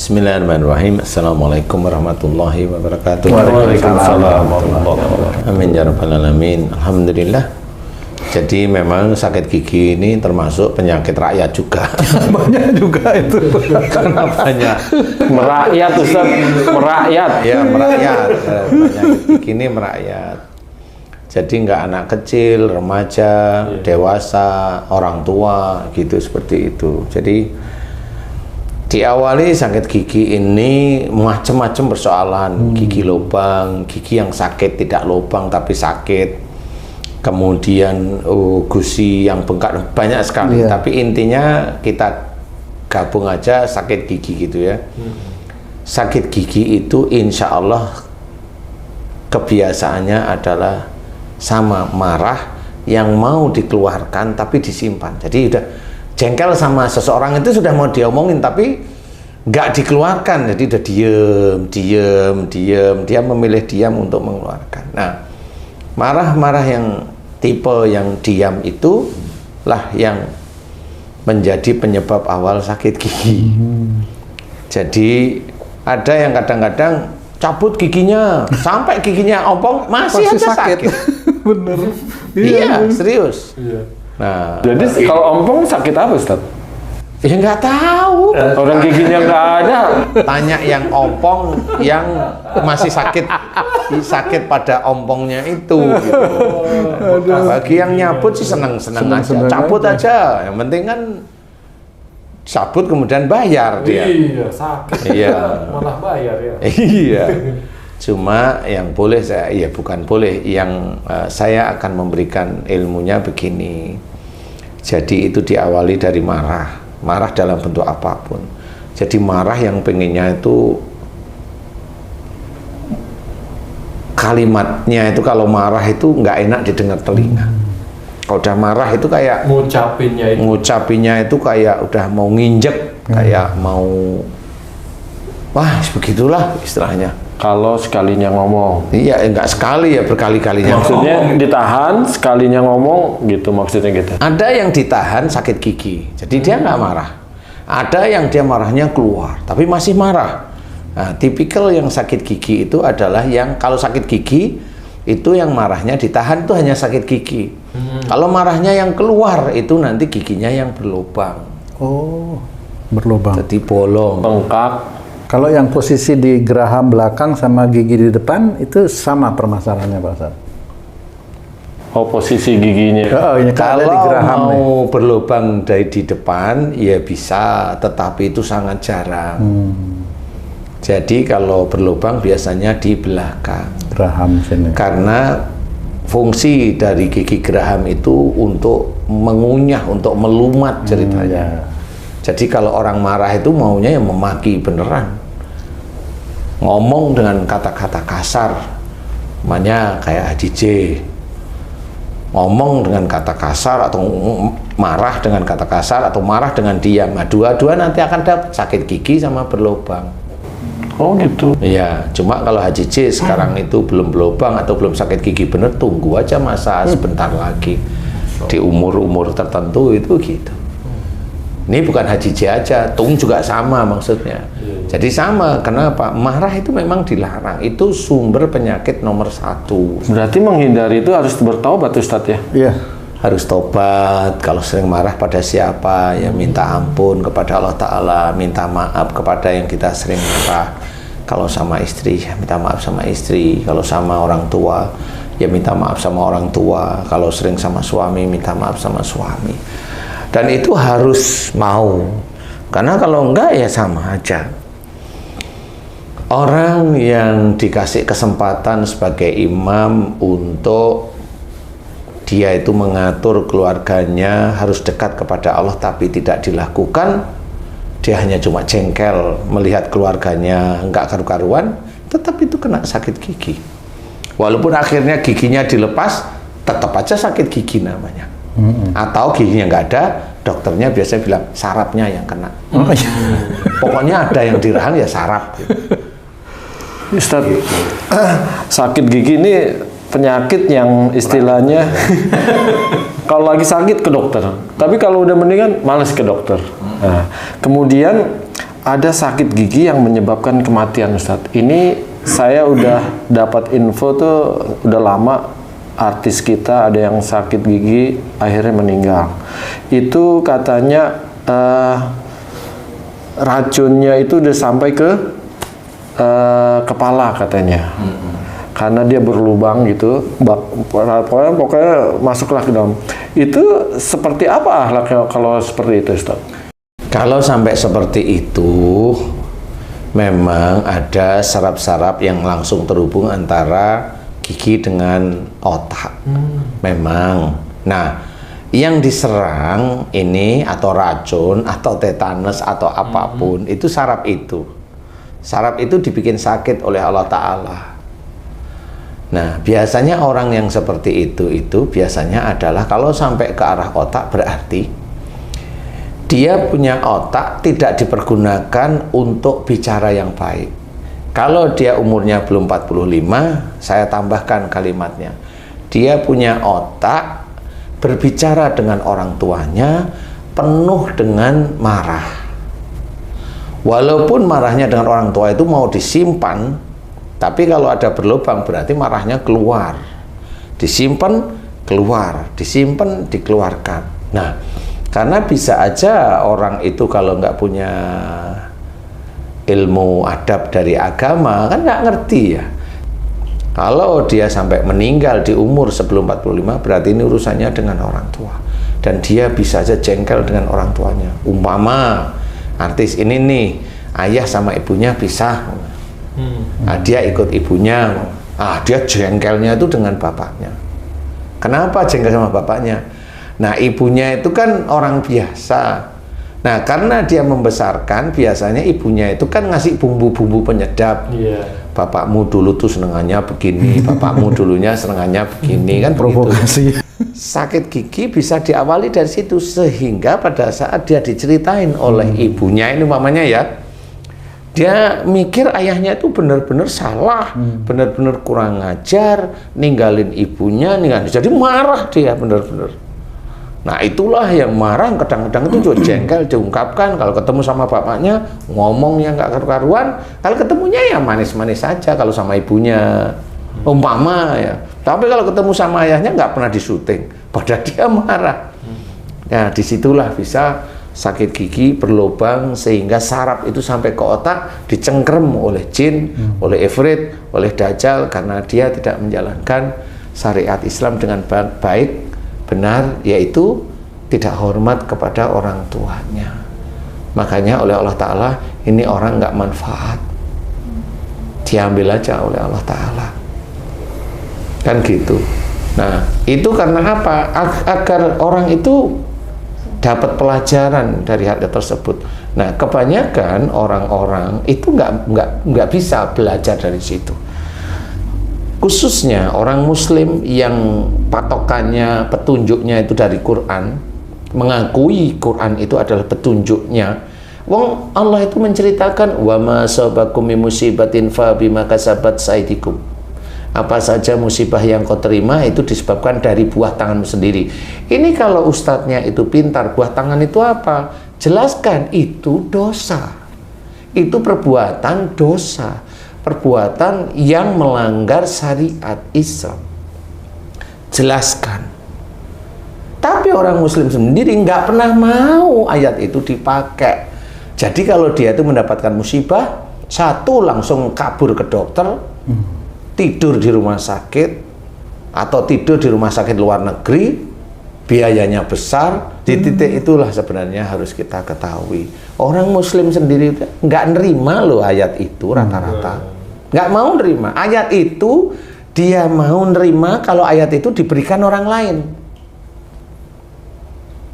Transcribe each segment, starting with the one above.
Bismillahirrahmanirrahim. Assalamualaikum warahmatullahi wabarakatuh. Waalaikumsalam. Amin ya rabbal alamin. Alhamdulillah. Jadi memang sakit gigi ini termasuk penyakit rakyat juga. Banyak juga itu. Karena banyak. Merakyat Ustaz, merakyat. Ya merakyat. Penyakit gigi ini merakyat. Jadi nggak anak kecil, remaja, dewasa, orang tua gitu seperti itu. Jadi diawali sakit gigi ini macam-macam persoalan, gigi lubang, gigi yang sakit tidak lubang tapi sakit, kemudian gusi yang bengkak, banyak sekali. Tapi intinya kita gabung aja sakit gigi gitu ya. Sakit gigi itu insya Allah kebiasaannya adalah sama marah yang mau dikeluarkan tapi disimpan. Jadi udah jengkel sama seseorang itu sudah mau diomongin tapi nggak dikeluarkan, jadi udah diem, dia memilih diam untuk mengeluarkan. Nah, marah-marah yang tipe yang diam itu lah yang menjadi penyebab awal sakit gigi. Jadi ada yang kadang-kadang cabut giginya sampai giginya ompong masih aja sakit. Bener. Iya, serius. Nah, Jadi kalau ompong sakit apa Ustaz? ya nggak tahu. Orang giginya nggak ada. Tanya yang ompong yang masih sakit pada ompongnya itu. Gitu. Bagi yang nyabut sih seneng-seneng aja, cabut aja. Yang penting kan cabut kemudian bayar dia. Iya, sakit. Iya. Malah bayar ya. Iya. Cuma yang boleh saya, ya bukan boleh, yang saya akan memberikan ilmunya begini. Jadi itu diawali dari marah dalam bentuk apapun. Jadi marah yang pengennya itu kalimatnya itu kalau marah itu nggak enak didengar telinga. Kalau udah marah itu kayak ngucapinnya itu kayak udah mau nginjek, kayak mau begitulah istilahnya. Kalau sekalinya ngomong. Iya, enggak sekali ya, berkali-kalinya. Maksudnya ditahan, sekalinya ngomong gitu maksudnya gitu. Ada yang ditahan sakit gigi, jadi dia nggak marah. Ada yang dia marahnya keluar, tapi masih marah. Nah, tipikal yang sakit gigi itu adalah yang kalau sakit gigi itu yang marahnya ditahan itu hanya sakit gigi. Kalau marahnya yang keluar itu nanti giginya yang berlubang. Oh, berlubang. Jadi bolong. Bengkak. Kalau yang posisi di geraham belakang sama gigi di depan itu sama permasalahannya Pak Ustaz? Oh, posisi giginya. Oh, ini Kalau di geraham mau berlubang dari di depan ya bisa, tetapi itu sangat jarang. Jadi kalau berlubang biasanya di belakang. Geraham sini. Karena fungsi dari gigi geraham itu untuk mengunyah, untuk melumat ceritanya. Jadi kalau orang marah itu maunya yang memaki beneran, ngomong dengan kata-kata kasar, namanya kayak HJJ, ngomong dengan kata kasar atau marah dengan kata kasar atau marah dengan diam. Nah, dua-dua nanti akan dapat sakit gigi sama berlubang. Oh gitu. Iya, cuma kalau HJJ sekarang itu belum berlubang atau belum sakit gigi bener, tunggu aja masa sebentar lagi. Di umur-umur tertentu itu gitu. Ini bukan HJJ aja, tung juga sama maksudnya. Jadi sama, kenapa? Marah itu memang dilarang, itu sumber penyakit nomor 1. Berarti menghindari itu harus bertaubat Ustaz ya? Iya. Harus tobat, kalau sering marah pada siapa, ya minta ampun kepada Allah Ta'ala, minta maaf kepada yang kita sering marah. Kalau sama istri, ya minta maaf sama istri. Kalau sama orang tua, ya minta maaf sama orang tua. Kalau sering sama suami, minta maaf sama suami. Dan itu harus mau, karena kalau enggak ya sama aja. Orang yang dikasih kesempatan sebagai imam untuk dia itu mengatur keluarganya harus dekat kepada Allah tapi tidak dilakukan, dia hanya cuma jengkel melihat keluarganya enggak karu-karuan, tetap itu kena sakit gigi. Walaupun akhirnya giginya dilepas, tetap aja sakit gigi namanya. Atau giginya nggak ada, dokternya biasanya bilang sarafnya yang kena. Pokoknya ada yang dirahan ya saraf. Ustaz, sakit gigi ini penyakit yang istilahnya kalau lagi sakit ke dokter, tapi kalau udah mendingan males ke dokter. Nah, kemudian ada sakit gigi yang menyebabkan kematian, Ustadz. Ini saya udah dapat info tuh udah lama, artis kita ada yang sakit gigi akhirnya meninggal. Itu katanya racunnya itu udah sampai ke kepala katanya. Karena dia berlubang gitu, pokoknya masuklah ke dalam. Itu seperti apa akhlaknya kalau seperti itu, Ustaz? Kalau sampai seperti itu, memang ada saraf-saraf yang langsung terhubung antara gigi dengan otak. Memang. Nah, yang diserang ini atau racun atau tetanus atau apapun itu saraf itu. Saraf itu dibikin sakit oleh Allah Ta'ala. Nah, biasanya orang yang seperti itu biasanya adalah kalau sampai ke arah otak berarti dia punya otak tidak dipergunakan untuk bicara yang baik. Kalau dia umurnya belum 45, saya tambahkan kalimatnya. Dia punya otak berbicara dengan orang tuanya penuh dengan marah. Walaupun marahnya dengan orang tua itu mau disimpan, tapi kalau ada berlubang berarti marahnya keluar. Disimpan, keluar. Disimpan, dikeluarkan. Nah, karena bisa aja orang itu kalau nggak punya ilmu adab dari agama, kan nggak ngerti ya. Kalau dia sampai meninggal di umur sebelum 45, berarti ini urusannya dengan orang tua. Dan dia bisa aja jengkel dengan orang tuanya. Umpama artis ini nih, ayah sama ibunya pisah. Nah, dia ikut ibunya. Dia jengkelnya itu dengan bapaknya. Kenapa jengkel sama bapaknya? Nah, ibunya itu kan orang biasa. Nah, karena dia membesarkan, biasanya ibunya itu kan ngasih bumbu-bumbu penyedap. Bapakmu dulu tuh senengannya begini, bapakmu dulunya senengannya begini, kan provokasi. Sakit gigi bisa diawali dari situ, sehingga pada saat dia diceritain oleh ibunya, ini mamanya ya, dia mikir ayahnya itu benar-benar salah, benar-benar kurang ajar, ninggalin ibunya, jadi marah dia benar-benar. Nah, itulah yang marah, kadang-kadang itu juga jengkel diungkapkan. Kalau ketemu sama bapaknya ngomong yang nggak karu-karuan, kalau ketemunya ya manis-manis saja kalau sama ibunya, umpama ya. Tapi kalau ketemu sama ayahnya nggak pernah disyuting, padahal dia marah. Nah, disitulah bisa sakit gigi berlubang sehingga saraf itu sampai ke otak dicengkrem oleh jin, oleh ifrit, oleh dajjal, karena dia tidak menjalankan syariat Islam dengan baik, benar, yaitu tidak hormat kepada orang tuanya. Makanya oleh Allah Ta'ala, ini orang nggak manfaat, diambil aja oleh Allah Ta'ala, kan gitu. Nah, itu karena apa? Agar orang itu dapat pelajaran dari hal tersebut. Nah, kebanyakan orang-orang itu nggak bisa belajar dari situ. Khususnya orang muslim yang patokannya, petunjuknya itu dari Quran, mengakui Quran itu adalah petunjuknya. Wong Allah itu menceritakan wa ma sabakum min musibatin fa bima kasabat saydikum. Apa saja musibah yang kau terima itu disebabkan dari buah tanganmu sendiri. Ini kalau ustadznya itu pintar, buah tangan itu apa? Jelaskan, itu dosa. Itu perbuatan dosa. Perbuatan yang melanggar syariat Islam. Jelaskan. Tapi orang muslim sendiri nggak pernah mau ayat itu dipakai. Jadi kalau dia itu mendapatkan musibah, satu langsung kabur ke dokter, tidur di rumah sakit, atau tidur di rumah sakit luar negeri, biayanya besar. Di titik itulah sebenarnya harus kita ketahui. Orang muslim sendiri nggak nerima loh ayat itu rata-rata. Nggak mau nerima ayat itu. Dia mau nerima kalau ayat itu diberikan orang lain.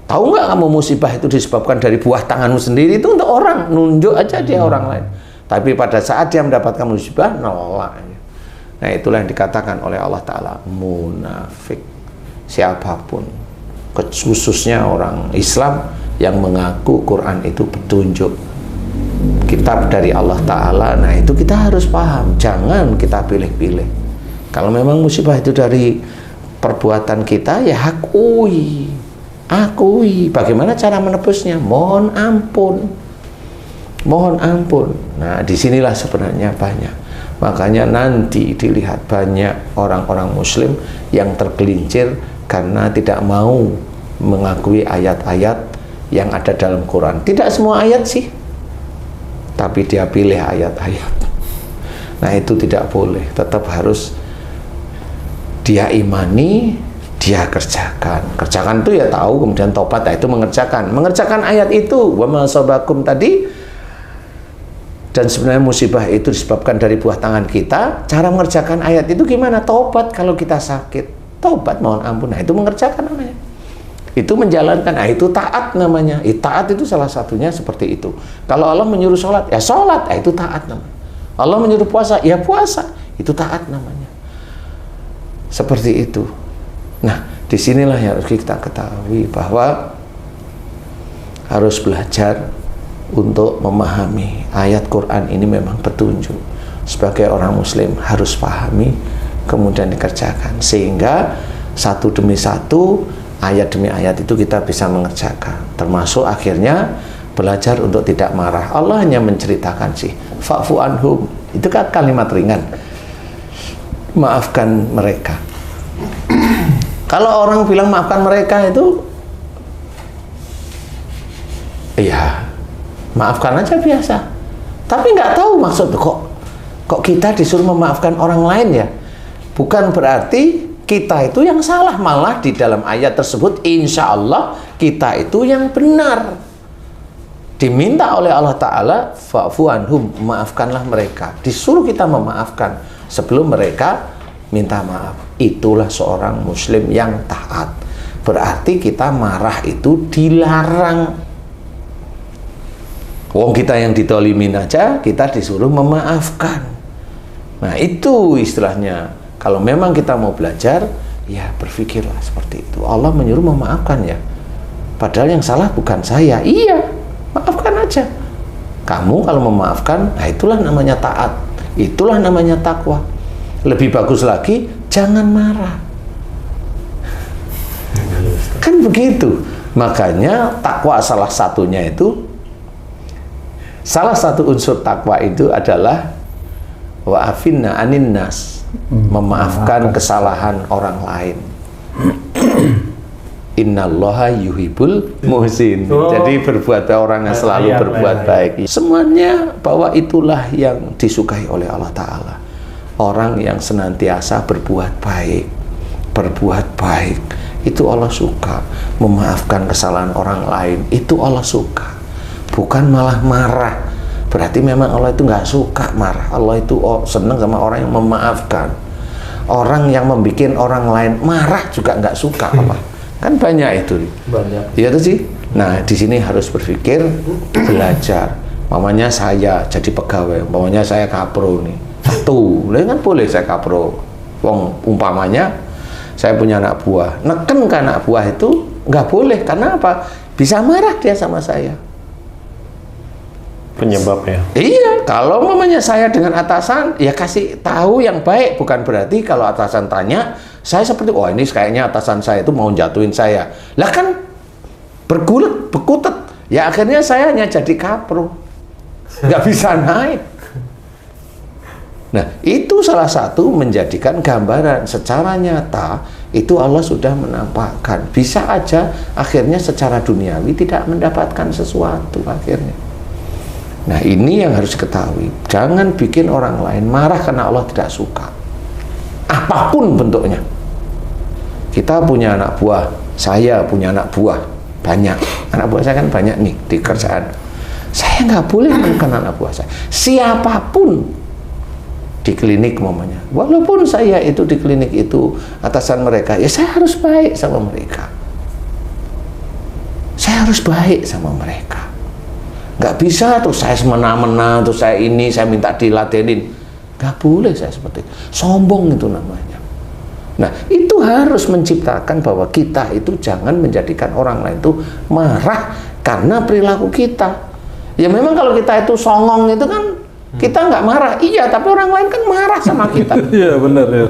Tahu nggak kamu musibah itu disebabkan dari buah tanganmu sendiri? Itu untuk orang, nunjuk aja dia orang lain. Tapi pada saat dia mendapatkan musibah, nolak. Nah, itulah yang dikatakan oleh Allah Ta'ala munafik. Siapapun, khususnya orang Islam yang mengaku Quran itu petunjuk, kitab dari Allah Ta'ala. Nah, itu kita harus paham, jangan kita pilih-pilih. Kalau memang musibah itu dari perbuatan kita, ya akui. Bagaimana cara menebusnya? Mohon ampun. mohon ampun. Nah, disinilah sebenarnya banyak. Makanya nanti dilihat banyak orang-orang muslim yang tergelincir karena tidak mau mengakui ayat-ayat yang ada dalam Quran. Tidak semua ayat sih, tapi dia pilih ayat-ayat. Nah, itu tidak boleh. Tetap harus dia imani, dia kerjakan. Kerjakan itu ya tahu, kemudian tobat, itu mengerjakan. Mengerjakan ayat itu, wa ma asabakum tadi. Dan sebenarnya musibah itu disebabkan dari buah tangan kita. Cara mengerjakan ayat itu gimana? Tobat kalau kita sakit. Tobat, mohon ampun. Nah, itu mengerjakan namanya. Itu menjalankan. Nah, itu taat namanya. Taat itu salah satunya seperti itu. Kalau Allah menyuruh sholat, ya sholat. Nah, itu taat namanya. Allah menyuruh puasa, ya puasa. Itu taat namanya. Seperti itu. Nah, disinilah yang harus kita ketahui bahwa harus belajar untuk memahami ayat Quran ini memang petunjuk. Sebagai orang muslim harus pahami, kemudian dikerjakan, sehingga satu demi satu, ayat demi ayat itu kita bisa mengerjakan. Termasuk akhirnya belajar untuk tidak marah. Allah hanya menceritakan sih, fa'fu anhum, itu kan kalimat ringan, maafkan mereka. Kalau orang bilang maafkan mereka itu, iya, maafkan aja biasa. Tapi nggak tahu maksud kok kita disuruh memaafkan orang lain ya. Bukan berarti kita itu yang salah, malah di dalam ayat tersebut insya Allah kita itu yang benar. Diminta oleh Allah Ta'ala, fa'fu anhum, maafkanlah mereka. Disuruh kita memaafkan sebelum mereka minta maaf. Itulah seorang muslim yang taat. Berarti kita marah itu dilarang. Wong kita yang ditolimin aja, kita disuruh memaafkan. Nah, itu istilahnya. Kalau memang kita mau belajar, ya berpikirlah seperti itu. Allah menyuruh memaafkan ya. Padahal yang salah bukan saya. Iya, maafkan aja. Kamu kalau memaafkan, nah itulah namanya taat. Itulah namanya takwa. Lebih bagus lagi, jangan marah. Kan begitu. Makanya takwa salah satunya itu, salah satu unsur takwa itu adalah wa'afinna anin nas, memaafkan kesalahan orang lain. Innallaha yuhibbul muhsin. Jadi berbuat baik, orang yang selalu berbuat baik. Semuanya bahwa itulah yang disukai oleh Allah Ta'ala. Orang yang senantiasa berbuat baik, itu Allah suka. Memaafkan kesalahan orang lain, itu Allah suka. Bukan malah marah. Berarti memang Allah itu nggak suka marah. Allah itu senang sama orang yang memaafkan. Orang yang membuat orang lain marah juga nggak suka Allah. Kan banyak itu. Banyak. Iya tuh sih. Nah, di sini harus berpikir, belajar. Mamanya saya jadi pegawai, mamanya saya kapro nih. Satu, kan boleh saya kapro. Wong umpamanya saya punya anak buah, neken ke anak buah itu nggak boleh. Karena apa? Bisa marah dia sama saya. Penyebabnya. Iya, kalau mamanya saya dengan atasan, ya kasih tahu yang baik. Bukan berarti kalau atasan tanya, saya seperti, oh ini kayaknya atasan saya itu mau jatuhin saya. Lah kan bergulat, berkutat. Ya akhirnya saya hanya jadi kapro. Nggak bisa naik. Nah, itu salah satu menjadikan gambaran secara nyata, itu Allah sudah menampakkan. Bisa aja akhirnya secara duniawi tidak mendapatkan sesuatu akhirnya. Nah, ini yang harus diketahui. Jangan bikin orang lain marah karena Allah tidak suka. Apapun bentuknya. Kita punya anak buah, saya punya anak buah, banyak. Anak buah saya kan banyak nih di kerjaan. Saya nggak boleh menekan anak buah saya. Siapapun di klinik mamanya. Walaupun saya itu di klinik itu atasan mereka, ya saya harus baik sama mereka. Saya harus baik sama mereka. Nggak bisa tuh saya semena-mena, tuh saya ini, saya minta diladenin. Nggak boleh saya seperti itu. Sombong itu namanya. Nah, itu harus menciptakan bahwa kita itu jangan menjadikan orang lain itu marah karena perilaku kita. Ya memang kalau kita itu songong itu kan kita nggak marah, iya, tapi orang lain kan marah sama kita. Iya benar ya.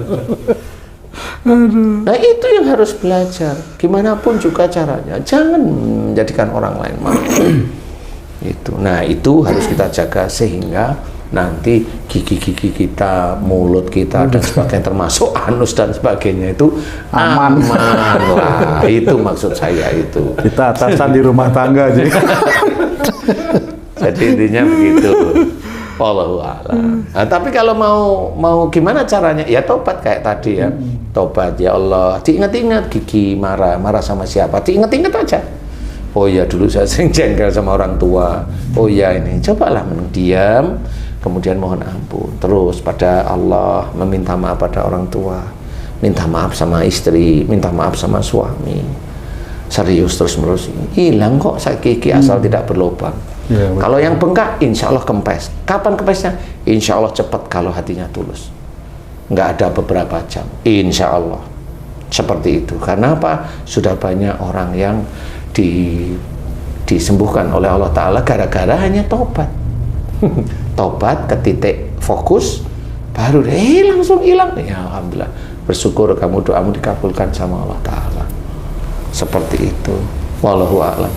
Nah, itu yang harus belajar. Gimana pun juga caranya, jangan menjadikan orang lain marah. Itu. Nah, itu harus kita jaga sehingga nanti gigi-gigi kita, mulut kita dan sebagainya, termasuk anus dan sebagainya itu aman lah. Itu maksud saya itu. Kita atasan di rumah tangga aja. Jadi intinya begitu. Wallahu a'lam. Nah, tapi kalau mau gimana caranya? Ya tobat kayak tadi ya. Tobat, ya Allah. Diingat-ingat gigi marah sama siapa? Diingat-ingat aja. Oh ya, dulu saya sering jengkel sama orang tua. Oh ya, ini cobalah diam, kemudian mohon ampun. Terus pada Allah, meminta maaf pada orang tua, minta maaf sama istri, minta maaf sama suami. Serius terus-menerus, hilang kok sakit gigi asal tidak berlubang. Ya, kalau yang bengkak, insya Allah kempes. Kapan kempesnya? Insya Allah cepat kalau hatinya tulus. Nggak ada beberapa jam, insya Allah. Seperti itu. Karena apa? Sudah banyak orang yang disembuhkan oleh Allah Ta'ala gara-gara hanya tobat. Tobat ke titik fokus, baru langsung hilang. Ya Alhamdulillah, bersyukur kamu, doamu dikabulkan sama Allah Ta'ala. Seperti itu. Wallahu a'lam.